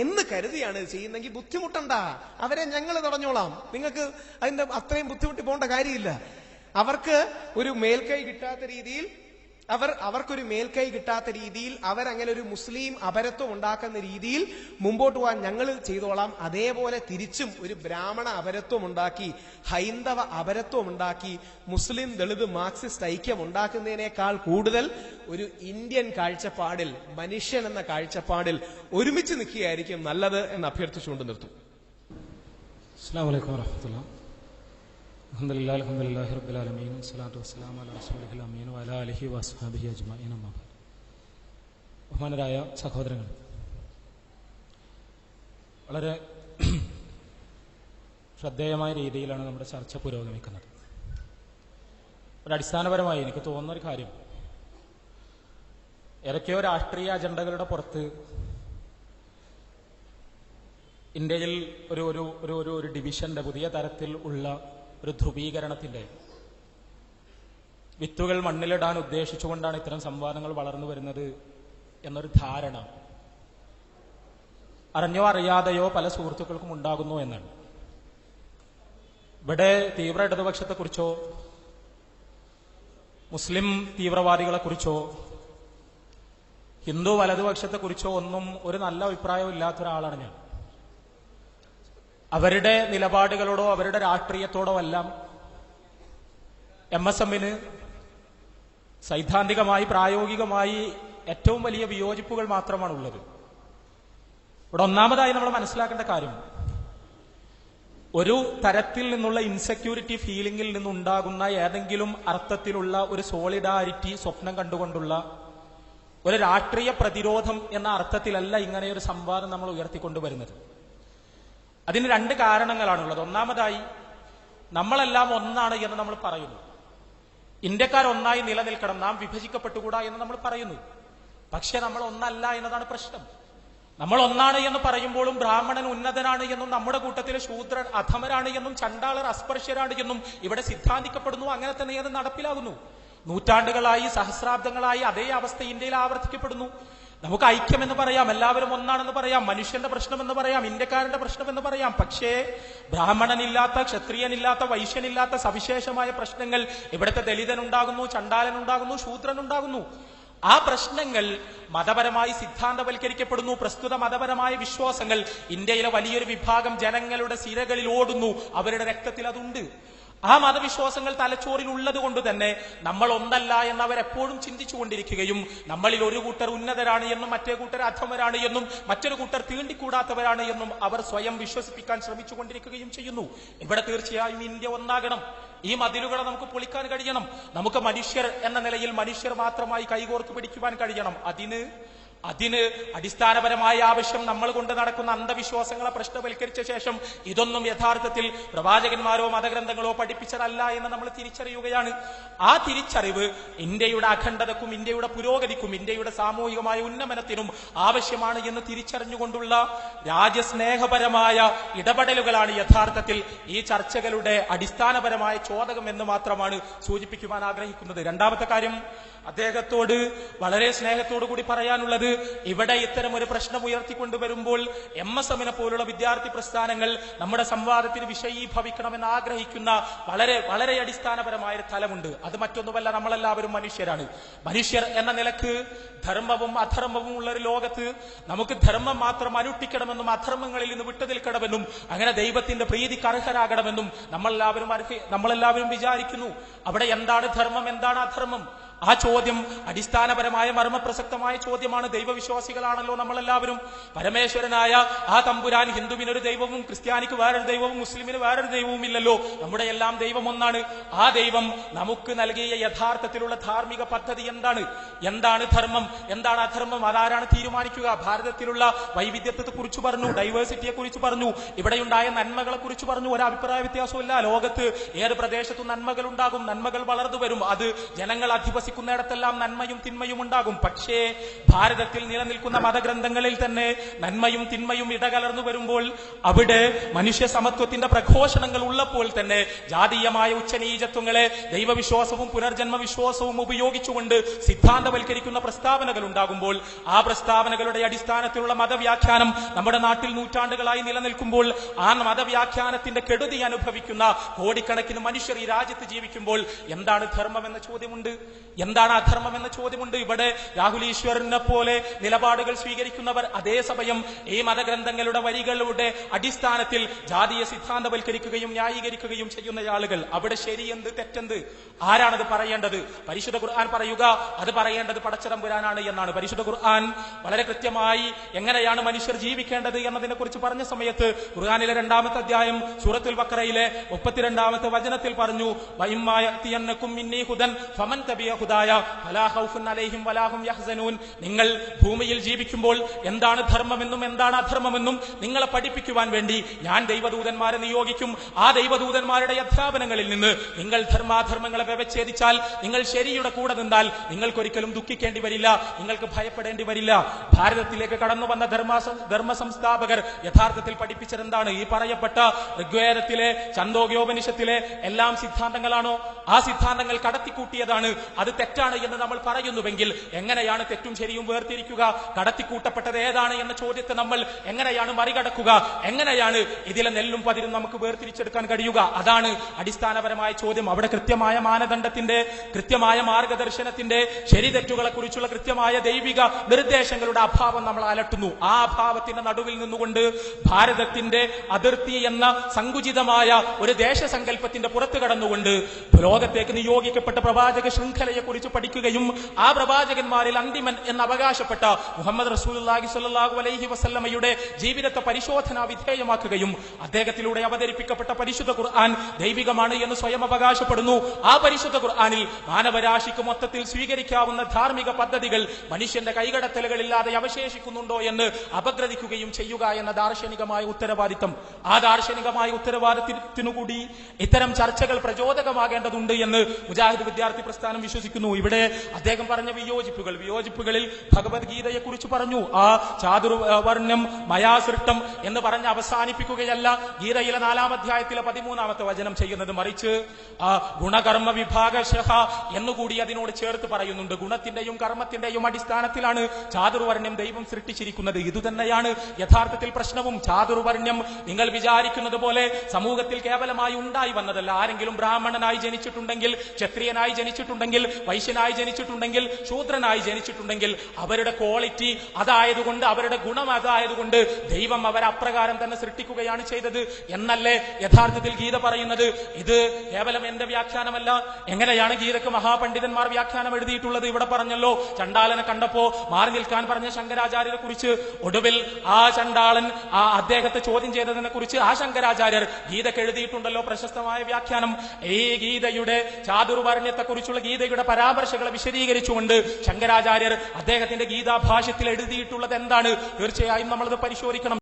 എന്ന് കരുതിയാണ് ചെയ്യുന്നെങ്കിൽ ബുദ്ധിമുട്ടണ്ട, അവരെ ഞങ്ങൾ തടഞ്ഞോളാം, നിങ്ങൾക്ക് അതിന്റെ അത്രയും ബുദ്ധിമുട്ടി പോകേണ്ട കാര്യമില്ല. അവർക്ക് ഒരു മേൽക്കൈ കിട്ടാത്ത രീതിയിൽ അവർക്കൊരു മേൽക്കൈ കിട്ടാത്ത രീതിയിൽ അവരങ്ങനെ ഒരു മുസ്ലിം അപരത്വം ഉണ്ടാക്കുന്ന രീതിയിൽ മുമ്പോട്ട് പോകാൻ ഞങ്ങൾ ചെയ്തോളാം. അതേപോലെ തിരിച്ചും ഒരു ബ്രാഹ്മണ അപരത്വം ഉണ്ടാക്കി, ഹൈന്ദവ അപരത്വം ഉണ്ടാക്കി, മുസ്ലിം ദളിത് മാർക്സിസ്റ്റ് ഐക്യം ഉണ്ടാക്കുന്നതിനേക്കാൾ കൂടുതൽ ഒരു ഇന്ത്യൻ കാഴ്ചപ്പാടിൽ, മനുഷ്യൻ എന്ന കാഴ്ചപ്പാടിൽ ഒരുമിച്ച് നിൽക്കുകയായിരിക്കും നല്ലത് എന്ന് അഭ്യർത്ഥിച്ചുകൊണ്ട് നിർത്തും. അസ്സലാമു അലൈക്കും വറഹ്മത്തുള്ളാഹി. അൽഹംദുലില്ലാഹി അൽഹംദുലില്ലാഹി റബ്ബിൽ ആലമീൻ വസ്സലാത്തു വസ്സലാമു അലാ റസൂലിഹിൽ അമീൻ വഅലാ ആലിഹി വഅസ്ഹാബിഹി അജ്മഈൻ. അമ്മാ ബഅദ്. ബഹുമാനരായ സഹോദരങ്ങൾ, വളരെ ശ്രദ്ധേയമായ രീതിയിലാണ് നമ്മുടെ ചർച്ച പുരോഗമിക്കുന്നത്. ഒരു അടിസ്ഥാനപരമായി എനിക്ക് തോന്നുന്ന ഒരു കാര്യം, ഏതൊക്കെയോ രാഷ്ട്രീയ അജണ്ടകളുടെ പുറത്ത് ഇന്ത്യയിൽ ഒരു ഡിവിഷന്റെ, പുതിയ തരത്തിൽ ഉള്ള ഒരു ധ്രുവീകരണത്തിന്റെ വിത്തുകൾ മണ്ണിലിടാൻ ഉദ്ദേശിച്ചുകൊണ്ടാണ് ഇത്തരം സംവാദങ്ങൾ വളർന്നു വരുന്നത് എന്നൊരു ധാരണ അറിഞ്ഞോ അറിയാതെയോ പല സുഹൃത്തുക്കൾക്കും ഉണ്ടാകുന്നു എന്നാണ്. ഇവിടെ തീവ്ര ഇടതുപക്ഷത്തെക്കുറിച്ചോ മുസ്ലിം തീവ്രവാദികളെക്കുറിച്ചോ ഹിന്ദു വലതുപക്ഷത്തെക്കുറിച്ചോ ഒന്നും ഒരു നല്ല അഭിപ്രായവും ഇല്ലാത്ത ഒരാളാണ് ഞാൻ. അവരുടെ നിലപാടുകളോടോ അവരുടെ രാഷ്ട്രീയത്തോടോ എല്ലാം MSMന് സൈദ്ധാന്തികമായി, പ്രായോഗികമായി ഏറ്റവും വലിയ വിയോജിപ്പുകൾ മാത്രമാണുള്ളത്. ഇവിടെ ഒന്നാമതായി നമ്മൾ മനസ്സിലാക്കേണ്ട കാര്യം, ഒരു തരത്തിൽ നിന്നുള്ള ഇൻസെക്യൂരിറ്റി ഫീലിംഗിൽ നിന്നുണ്ടാകുന്ന ഏതെങ്കിലും അർത്ഥത്തിലുള്ള ഒരു സോളിഡാരിറ്റി സ്വപ്നം കണ്ടുകൊണ്ടുള്ള ഒരു രാഷ്ട്രീയ പ്രതിരോധം എന്ന അർത്ഥത്തിലല്ല ഇങ്ങനെയൊരു സംവാദം നമ്മൾ ഉയർത്തിക്കൊണ്ടുവരുന്നത്. അതിന് രണ്ട് കാരണങ്ങളാണുള്ളത്. ഒന്നാമതായി, നമ്മളെല്ലാം ഒന്നാണ് എന്ന് നമ്മൾ പറയുന്നു. ഇന്ത്യക്കാർ ഒന്നായി നിലനിൽക്കണം, നാം വിഭജിക്കപ്പെട്ടുകൂടാ എന്ന് നമ്മൾ പറയുന്നു. പക്ഷെ നമ്മൾ ഒന്നല്ല എന്നതാണ് പ്രശ്നം. നമ്മൾ ഒന്നാണ് എന്ന് പറയുമ്പോഴും ബ്രാഹ്മണൻ ഉന്നതനാണ് എന്നും നമ്മുടെ കൂട്ടത്തിലെ ശൂദ്രൻ അധമരാണ് എന്നും ചണ്ടാളർ അസ്പർശ്യരാണ് എന്നും ഇവിടെ സിദ്ധാന്തിക്കപ്പെടുന്നു. അങ്ങനെ തന്നെ അത് നടപ്പിലാകുന്നു. നൂറ്റാണ്ടുകളായി, സഹസ്രാബ്ദങ്ങളായി അതേ അവസ്ഥ ഇന്ത്യയിൽ ആവർത്തിക്കപ്പെടുന്നു. നമുക്ക് ഐക്യമെന്ന് പറയാം, എല്ലാവരും ഒന്നാണെന്ന് പറയാം, മനുഷ്യന്റെ പ്രശ്നമെന്ന് പറയാം, ഇന്ത്യക്കാരന്റെ പ്രശ്നമെന്ന് പറയാം. പക്ഷേ ബ്രാഹ്മണനില്ലാത്ത, ക്ഷത്രിയനില്ലാത്ത, വൈശ്യനില്ലാത്ത സവിശേഷമായ പ്രശ്നങ്ങൾ ഇവിടുത്തെ ദലിതനുണ്ടാകുന്നു, ചണ്ടാലനുണ്ടാകുന്നു, ശൂദ്രനുണ്ടാകുന്നു. ആ പ്രശ്നങ്ങൾ മതപരമായി സിദ്ധാന്തവൽക്കരിക്കപ്പെടുന്നു. പ്രസ്തുത മതപരമായ വിശ്വാസങ്ങൾ ഇന്ത്യയിലെ വലിയൊരു വിഭാഗം ജനങ്ങളുടെ സിരകളിൽ ഓടുന്നു, അവരുടെ രക്തത്തിൽ അതുണ്ട്. ആ മതവിശ്വാസങ്ങൾ തലച്ചോറിൽ ഉള്ളത് കൊണ്ട് തന്നെ നമ്മൾ ഒന്നല്ല എന്നവരെപ്പോഴും ചിന്തിച്ചുകൊണ്ടിരിക്കുകയും നമ്മളിൽ ഒരു കൂട്ടർ ഉന്നതരാണ് എന്നും മറ്റേ കൂട്ടർ അധമരാണ് എന്നും മറ്റൊരു കൂട്ടർ തീണ്ടിക്കൂടാത്തവരാണ് എന്നും അവർ സ്വയം വിശ്വസിപ്പിക്കാൻ ശ്രമിച്ചുകൊണ്ടിരിക്കുകയും ചെയ്യുന്നു. ഇവിടെ തീർച്ചയായും ഇന്ത്യ ഒന്നാകണം. ഈ മതിലുകളെ നമുക്ക് പൊളിക്കാൻ കഴിയണം. നമുക്ക് മനുഷ്യർ എന്ന നിലയിൽ മനുഷ്യർ മാത്രമായി കൈകോർത്ത് പിടിക്കുവാൻ കഴിയണം. അതിന് അടിസ്ഥാനപരമായ ആവശ്യം നമ്മൾ കൊണ്ട് നടക്കുന്ന അന്ധവിശ്വാസങ്ങളെ പ്രശ്നവൽക്കരിച്ച ശേഷം ഇതൊന്നും യഥാർത്ഥത്തിൽ പ്രവാചകന്മാരോ മതഗ്രന്ഥങ്ങളോ പഠിപ്പിച്ചതല്ല എന്ന് നമ്മൾ തിരിച്ചറിയുകയാണ്. ആ തിരിച്ചറിവ് ഇന്ത്യയുടെ അഖണ്ഡതക്കും ഇന്ത്യയുടെ പുരോഗതിക്കും ഇന്ത്യയുടെ സാമൂഹികമായ ഉന്നമനത്തിനും ആവശ്യമാണ് എന്ന് തിരിച്ചറിഞ്ഞുകൊണ്ടുള്ള രാജ്യസ്നേഹപരമായ ഇടപെടലുകളാണ് യഥാർത്ഥത്തിൽ ഈ ചർച്ചകളുടെ അടിസ്ഥാനപരമായ ചോദകം എന്ന് മാത്രമാണ് സൂചിപ്പിക്കുവാൻ ആഗ്രഹിക്കുന്നത്. രണ്ടാമത്തെ കാര്യം, അദ്ദേഹത്തോട് വളരെ സ്നേഹത്തോടു കൂടി പറയാനുള്ളത്, ഇവിടെ ഇത്തരം ഒരു പ്രശ്നം ഉയർത്തിക്കൊണ്ടുവരുമ്പോൾ MSMനെ പോലുള്ള വിദ്യാർത്ഥി പ്രസ്ഥാനങ്ങൾ നമ്മുടെ സംവാദത്തിന് വിഷയീഭവിക്കണമെന്ന് ആഗ്രഹിക്കുന്ന വളരെ വളരെ അടിസ്ഥാനപരമായ ഒരു തലമുണ്ട്. അത് മറ്റൊന്നുമല്ല, നമ്മളെല്ലാവരും മനുഷ്യരാണ്. മനുഷ്യർ എന്ന നിലക്ക് ധർമ്മവും അധർമ്മവും ഉള്ള ഒരു ലോകത്ത് നമുക്ക് ധർമ്മം മാത്രം അനുഷ്ഠിക്കണമെന്നും അധർമ്മങ്ങളിൽ നിന്ന് വിട്ടുനിൽക്കണമെന്നും അങ്ങനെ ദൈവത്തിന്റെ പ്രീതിക്ക് അർഹരാകണമെന്നും നമ്മളെല്ലാവരും വിചാരിക്കുന്നു. അവിടെ എന്താണ് ധർമ്മം, എന്താണ് അധർമ്മം? ആ ചോദ്യം അടിസ്ഥാനപരമായ മർമ്മപ്രസക്തമായ ചോദ്യമാണ്. ദൈവവിശ്വാസികളാണല്ലോ നമ്മളെല്ലാവരും. പരമേശ്വരനായ ആ തമ്പുരാൻ ഹിന്ദുവിനൊരു ദൈവവും ക്രിസ്ത്യാനിക്ക് വേറൊരു ദൈവവും മുസ്ലിമിന് വേറൊരു ദൈവവും ഇല്ലല്ലോ. നമ്മുടെ എല്ലാം ദൈവം ഒന്നാണ്. ആ ദൈവം നമുക്ക് നൽകിയ യഥാർത്ഥത്തിലുള്ള ധാർമ്മിക പദ്ധതി എന്താണ് ധർമ്മം, എന്താണ് അധർമ്മം? അതാരാണ് തീരുമാനിക്കുക? ഭാരതത്തിലുള്ള വൈവിധ്യത്തെ കുറിച്ച് പറഞ്ഞു, ഡൈവേഴ്സിറ്റിയെ കുറിച്ച് പറഞ്ഞു, ഇവിടെയുണ്ടായ നന്മകളെ കുറിച്ച് പറഞ്ഞു. ഒരു അഭിപ്രായ വ്യത്യാസമില്ല. ലോകത്ത് ഏത് പ്രദേശത്തും നന്മകൾ ഉണ്ടാകും, നന്മകൾ വളർന്നു വരും. അത് ജനങ്ങൾ അധിവസിക്കുന്ന വിശ്വസിക്കുന്നിടത്തെല്ലാം നന്മയും തിന്മയും ഉണ്ടാകും. പക്ഷേ ഭാരതത്തിൽ നിലനിൽക്കുന്ന മതഗ്രന്ഥങ്ങളിൽ തന്നെ നന്മയും തിന്മയും ഇടകലർന്നു വരുമ്പോൾ അവിടെ മനുഷ്യ സമത്വത്തിന്റെ പ്രഘോഷണങ്ങൾ ഉള്ളപ്പോൾ തന്നെ ജാതീയമായ ഉച്ചനീചത്വങ്ങളെ ദൈവവിശ്വാസവും പുനർജന്മ വിശ്വാസവും ഉപയോഗിച്ചുകൊണ്ട് സിദ്ധാന്തവൽക്കരിക്കുന്ന പ്രസ്താവനകൾ ഉണ്ടാകുമ്പോൾ ആ പ്രസ്താവനകളുടെ അടിസ്ഥാനത്തിലുള്ള മതവ്യാഖ്യാനം നമ്മുടെ നാട്ടിൽ നൂറ്റാണ്ടുകളായി നിലനിൽക്കുമ്പോൾ ആ മതവ്യാഖ്യാനത്തിന്റെ കെടുതി അനുഭവിക്കുന്ന കോടിക്കണക്കിന് മനുഷ്യർ ഈ രാജ്യത്ത് ജീവിക്കുമ്പോൾ എന്താണ് ധർമ്മം എന്ന ചോദ്യമുണ്ട്, എന്താണ് അധർമ്മം എന്ന ചോദ്യമുണ്ട്. ഇവിടെ രാഹുൽ ഈശ്വറിനെ പോലെ നിലപാടുകൾ സ്വീകരിക്കുന്നവർ അതേസമയം ഈ മതഗ്രന്ഥങ്ങളുടെ വരികളുടെ അടിസ്ഥാനത്തിൽ ജാതീയ സിദ്ധാന്തവൽക്കരിക്കുകയും ന്യായീകരിക്കുകയും ചെയ്യുന്ന ആളുകൾ, അവിടെ ശരിയെന്ത് തെറ്റെന്ത്, ആരാണത് പറയേണ്ടത്? പരിശുദ്ധ ഖുർആൻ പറയുക അത് പറയേണ്ടത് പടച്ചതമ്പുരാനാണ് എന്നാണ്. പരിശുദ്ധ ഖുർആൻ വളരെ കൃത്യമായി എങ്ങനെയാണ് മനുഷ്യർ ജീവിക്കേണ്ടത് എന്നതിനെ കുറിച്ച് പറഞ്ഞ സമയത്ത് ഖുർആനിലെ 2-ാമത്തെ അധ്യായം സൂറത്തുൽ ബഖറയിലെ 32-ാമത്തെ വചനത്തിൽ പറഞ്ഞു, നിങ്ങൾ ഭൂമിയിൽ ജീവിക്കുമ്പോൾ എന്താണ് ധർമ്മമെന്നും എന്താണ് അധർമ്മമെന്നും നിങ്ങളെ പഠിപ്പിക്കുവാൻ വേണ്ടി ഞാൻ ദൈവദൂതന്മാരെ നിയോഗിക്കും. ആ ദൈവദൂതന്മാരുടെ അധ്യാപനങ്ങളിൽ നിന്ന് നിങ്ങൾ ധർമാധർമ്മങ്ങളെ വ്യവച്ഛേദിച്ചാൽ, നിങ്ങൾ ശരിയുടെ കൂടെ നിന്നാൽ നിങ്ങൾക്കൊരിക്കലും ദുഃഖിക്കേണ്ടി വരില്ല, നിങ്ങൾക്ക് ഭയപ്പെടേണ്ടി വരില്ല. ഭാരതത്തിലേക്ക് കടന്നു വന്ന ധർമ്മ സംസ്ഥാപകർ യഥാർത്ഥത്തിൽ പഠിപ്പിച്ചതെന്താണ്? ഈ പറയപ്പെട്ട ഋഗ്വേദത്തിലെ ഛന്ദോഗ്യോപനിഷത്തിലെ എല്ലാം സിദ്ധാന്തങ്ങളാണോ? ആ സിദ്ധാന്തങ്ങൾ കടത്തിക്കൂട്ടിയതാണ്, അത് തെറ്റാണ് എന്ന് നമ്മൾ പറയുന്നുവെങ്കിൽ എങ്ങനെയാണ് തെറ്റും ശരിയും വേർതിരിക്കുക? കടത്തിക്കൂട്ടപ്പെട്ടത് ഏതാണ് എന്ന ചോദ്യത്തെ നമ്മൾ എങ്ങനെയാണ് മറികടക്കുക? എങ്ങനെയാണ് ഇതിലെ നെല്ലും പതിരും നമുക്ക് വേർതിരിച്ചെടുക്കാൻ കഴിയുക? അതാണ് അടിസ്ഥാനപരമായ ചോദ്യം. അവിടെ കൃത്യമായ മാനദണ്ഡത്തിന്റെ, കൃത്യമായ മാർഗദർശനത്തിന്റെ, ശരി തെറ്റുകളെ കുറിച്ചുള്ള കൃത്യമായ ദൈവിക നിർദ്ദേശങ്ങളുടെ അഭാവം നമ്മൾ അലട്ടുന്നു. ആ അഭാവത്തിന്റെ നടുവിൽ നിന്നുകൊണ്ട് ഭാരതത്തിന്റെ അതിർത്തി എന്ന സങ്കുചിതമായ ഒരു ദേശസങ്കല്പത്തിന്റെ പുറത്തു കടന്നുകൊണ്ട് ലോകത്തേക്ക് നിയോഗിക്കപ്പെട്ട പ്രവാചക ശൃംഖലയെ കുറിച്ച് പഠിക്കുകയും ആ പ്രവാചകന്മാരിൽ അന്തിമൻ എന്ന് അവകാശപ്പെട്ട മുഹമ്മദ് റസൂലുള്ളാഹി സ്വല്ലല്ലാഹു അലൈഹി വസല്ലമയുടെ ജീവിതത്തെ പരിശോധനാ വിധേയമാക്കുകയും അദ്ദേഹത്തിലൂടെ അവതരിപ്പിക്കപ്പെട്ട പരിശുദ്ധ ഖുർആൻ ദൈവികമാണ് എന്ന് സ്വയം അവകാശപ്പെടുന്നു. ആ പരിശുദ്ധ ഖുർആനിൽ മാനവരാശിക്ക് മൊത്തത്തിൽ സ്വീകരിക്കാവുന്ന ധാർമ്മിക പദ്ധതികൾ മനുഷ്യന്റെ കൈകടത്തലുകളില്ലാതെ അവശേഷിക്കുന്നുണ്ടോ എന്ന് അപഗ്രഥിക്കുകയും ചെയ്യുക എന്ന ദാർശനികമായ ഉത്തരവാദിത്തം, ആ ദാർശനികമായ ഉത്തരവാദിത്തത്തിനുകൂടി ഇത്തരം ചർച്ചകൾ പ്രചോദകമാകേണ്ടതുണ്ട് എന്ന് മുജാഹിദ് വിദ്യാർത്ഥി പ്രസ്ഥാനം വിശ്വസിക്കുന്നു. ഇവിടെ അദ്ദേഹം പറഞ്ഞ വിയോജിപ്പുകളിൽ ഭഗവത്ഗീതയെ കുറിച്ച് പറഞ്ഞു. ആ ചാതുർവർണ്ണ്യം മയാസൃഷ്ടം എന്ന് പറഞ്ഞ് അവസാനിപ്പിക്കുകയല്ല ഗീതയിലെ 4-ാം അധ്യായത്തിലെ 13-ാമത്തെ വചനം ചെയ്യുന്നത്, മറിച്ച് ഗുണകർമ്മ വിഭാഗശഃ എന്നുകൂടി അതിനോട് ചേർത്ത് പറയുന്നുണ്ട്. ഗുണത്തിന്റെയും കർമ്മത്തിന്റെയും അടിസ്ഥാനത്തിലാണ് ചാതുർവർണ്ണ്യം ദൈവം സൃഷ്ടിച്ചിരിക്കുന്നത്. ഇതുതന്നെയാണ് യഥാർത്ഥത്തിൽ പ്രശ്നവും. ചാതുർവർണ്ണ്യം നിങ്ങൾ വിചാരിക്കുന്നത് പോലെ സമൂഹത്തിൽ കേവലമായി ഉണ്ടായി വന്നതല്ല. ആരെങ്കിലും ബ്രാഹ്മണനായി ജനിച്ചിട്ടുണ്ടെങ്കിൽ, ക്ഷത്രിയനായി ജനിച്ചിട്ടുണ്ടെങ്കിൽ, വൈശ്യനായി ജനിച്ചിട്ടുണ്ടെങ്കിൽ, ശൂദ്രനായി ജനിച്ചിട്ടുണ്ടെങ്കിൽ അവരുടെ ക്വാളിറ്റി അതായതുകൊണ്ട്, അവരുടെ ഗുണം അതായതുകൊണ്ട് ദൈവം അവരെ അപ്രകാരം തന്നെ സൃഷ്ടിക്കുകയാണ് ചെയ്തത് എന്നല്ലേ യഥാർത്ഥത്തിൽ ഗീത പറയുന്നത്. ഇത് കേവലം എന്റെ വ്യാഖ്യാനമല്ല. എങ്ങനെയാണ് ഗീതയ്ക്ക് മഹാപണ്ഡിതന്മാർ വ്യാഖ്യാനം എഴുതിയിട്ടുള്ളത്? ഇവിടെ പറഞ്ഞല്ലോ, ചണ്ടാലനെ കണ്ടപ്പോ മാറി നിൽക്കാൻ പറഞ്ഞ ശങ്കരാചാര്യരെ കുറിച്ച്, ഒടുവിൽ ആ ചണ്ടാളൻ അദ്ദേഹത്തെ ചോദ്യം ചെയ്തതിനെ കുറിച്ച് ആ ശങ്കരാചാര്യർ ഗീതയ്ക്ക് എഴുതിയിട്ടുണ്ടല്ലോ പ്രശസ്തമായ വ്യാഖ്യാനം. ഈ ഗീതയുടെ ചാതുർവർണ്ണ്യത്തെക്കുറിച്ചുള്ള ഗീതയുടെ പരാമർശങ്ങളെ വിശദീകരിച്ചുകൊണ്ട് ശങ്കരാചാര്യർ അദ്ദേഹത്തിന്റെ ഗീതാഭാഷ്യത്തിൽ എഴുതിയിട്ടുള്ളത് എന്താണ്? തീർച്ചയായും നമ്മളത് പരിശോധിക്കണം.